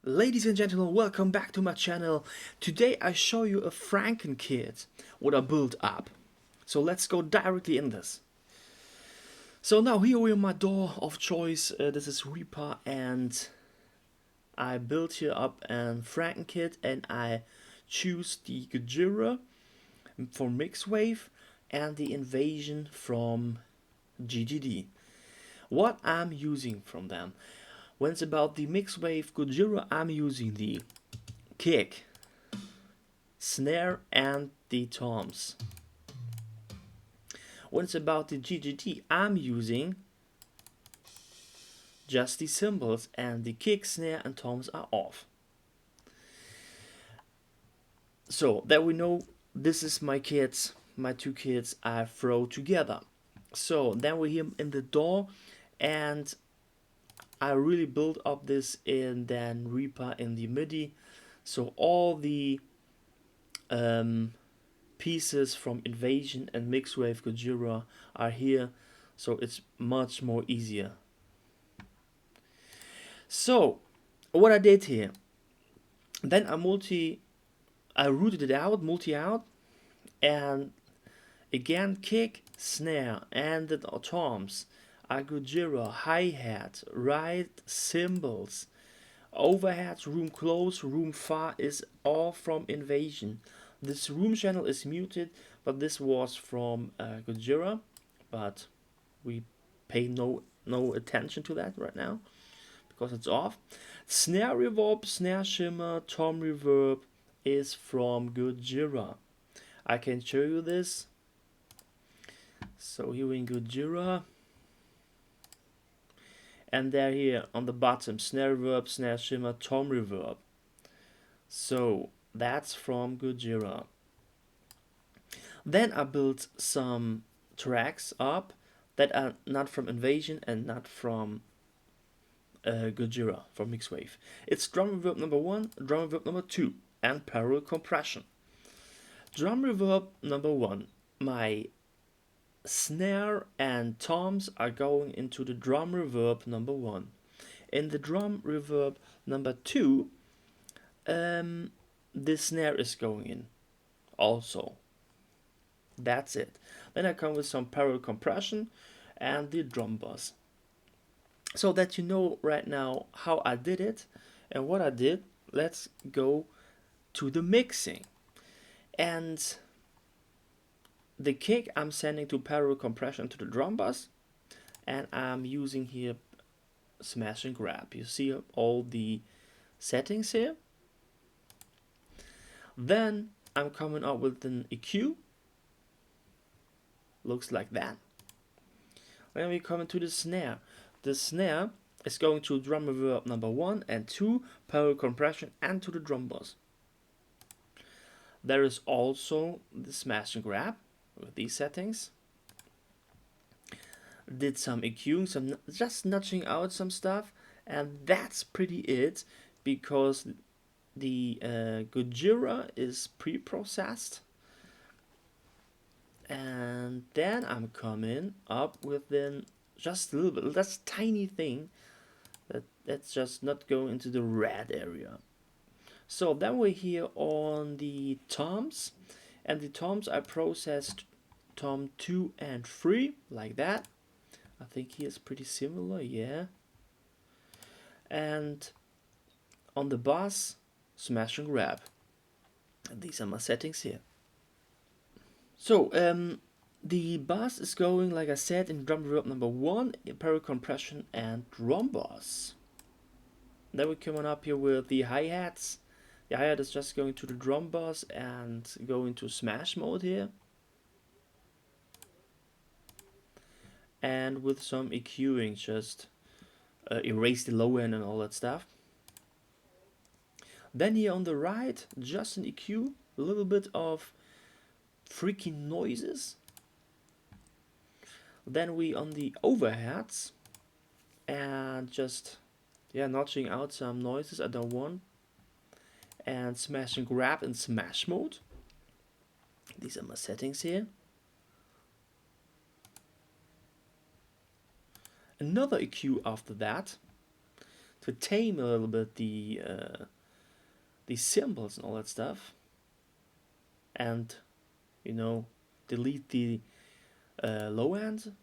Ladies and gentlemen, welcome back to my channel. Today I show you a Frankenkit, what I built up. So let's go directly in this. So now here we are, my door of choice. This is Reaper, and I built here up a Frankenkit, and I choose the Gojira for Mixwave and the Invasion from GGD. What I'm using from them. When it's about the Mixwave Gojira, I'm using the kick, snare, and the toms. When it's about the GGD, I'm using just the cymbals, and the kick, snare, and toms are off. So that we know this is my kits, my two kits I throw together. So then we're here in the door, and I really built up this in then Reaper in the MIDI. So all the pieces from Invasion and Mixwave Gojira are here, so it's much more easier. So what I did here, then I rooted it out, multi-out, and again kick, snare, and the toms, Gojira, hi-hat, right cymbals, overheads, room close, room far is all from Invasion. This room channel is muted, but this was from Gojira, but we pay no attention to that right now because it's off. Snare reverb, snare shimmer, tom reverb is from Gojira. I can show you this. So here in Gojira, and they're here on the bottom, snare reverb, snare shimmer, tom reverb. So that's from Gojira. Then I built some tracks up that are not from Invasion and not from Gojira, from Mixwave. It's drum reverb number 1, drum reverb number 2, and parallel compression. Drum reverb number 1, my snare and toms are going into the drum reverb number 1. In the drum reverb number 2, the snare is going in also. That's it. Then I come with some parallel compression and the drum bus. So that you know right now how I did it and what I did, let's go to the mixing. And the kick I'm sending to parallel compression to the drum bus, and I'm using here smash and grab. You see all the settings here. Then I'm coming up with an EQ. Looks like that. Then we come into the snare. The snare is going to drum reverb number 1 and 2, parallel compression, and to the drum bus. There is also the smash and grab with these settings. Did some EQing, some just nudging out some stuff, and that's pretty it, because the Gojira is pre-processed. And then I'm coming up with then just a little bit, that's tiny thing that's just not going into the red area. So then we're here on the toms, and the toms I processed tom 2 and 3 like that. I think he is pretty similar, yeah. And on the bass, smash and grab. And these are my settings here. So the bass is going, like I said, in drum reverb number 1, parallel compression and drum bass. Then we're coming up here with the hi-hats. The hi-hat is just going to the drum bass and going to smash mode here. And with some EQing, just erase the low end and all that stuff. Then here on the right, just an EQ, a little bit of freaky noises. Then we on the overheads, and just notching out some noises I don't want, and smash and grab in smash mode. These are my settings here. Another EQ after that tame a little bit the cymbals and all that stuff, and delete the low end,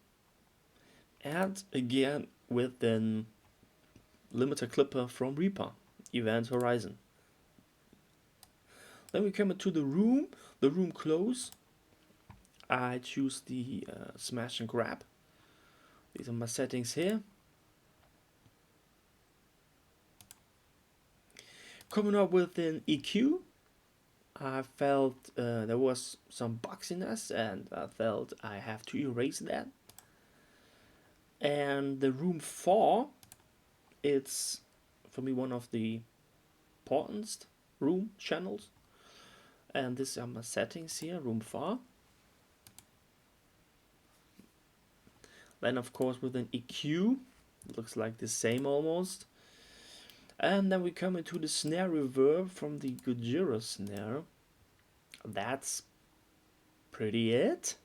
and again with the limiter clipper from Reaper Event Horizon. Then we come into the room close. I choose the smash and grab. These are my settings here. Coming up with an EQ, I felt there was some boxiness, and I felt I have to erase that. And the room 4, it's for me one of the importantest room channels. And these are my settings here, room 4. Then of course with an EQ, it looks like the same almost. And then we come into the snare reverb from the Gojira snare. That's pretty it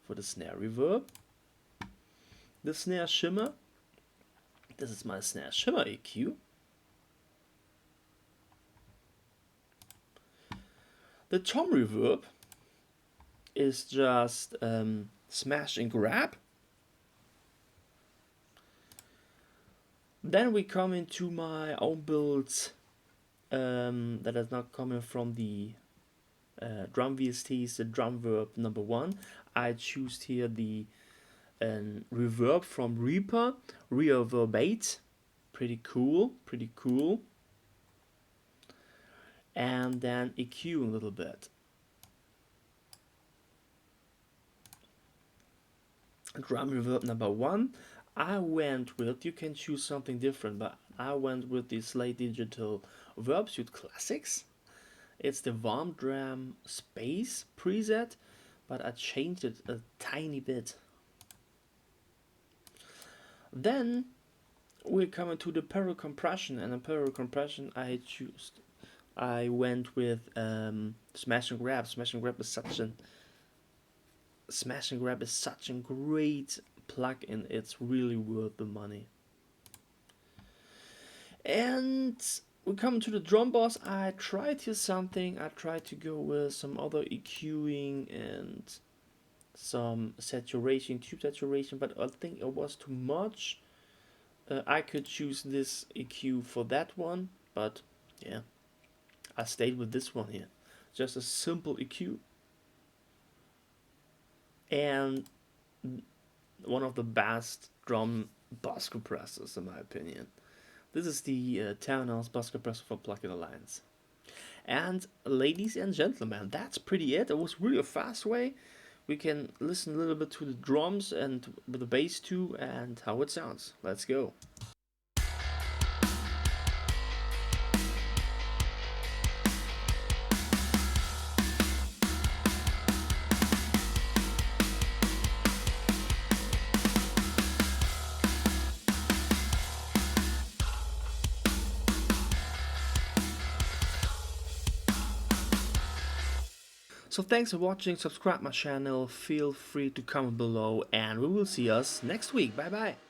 for the snare reverb. The snare shimmer. This is my snare shimmer EQ. The tom reverb is just smash and grab. Then we come into my own builds that is not coming from the drum VSTs, the drum verb number 1. I choose here the reverb from Reaper, reverb 8. Pretty cool. And then EQ a little bit. Drum reverb number 1. I went with, you can choose something different, but I went with the Slate Digital Verb Suite Classics. It's the Warm Drum Space preset, but I changed it a tiny bit. Then we're coming to the parallel compression, and in parallel compression I went with smash and grab. Smash and grab is such a great plugin. It's really worth the money. And we come to the drum boss. I tried here something. I tried to go with some other EQing and some saturation, tube saturation, but I think it was too much. I could choose this EQ for that one, but yeah, I stayed with this one here. Just a simple EQ. And one of the best drum bus compressors in my opinion. This is the Townhouse bus compressor for Plugin Alliance. And ladies and gentlemen, that's pretty it. It was really a fast way. We can listen a little bit to the drums and with the bass too and how it sounds. Let's go. So thanks for watching, subscribe my channel, feel free to comment below, and we will see us next week. Bye bye.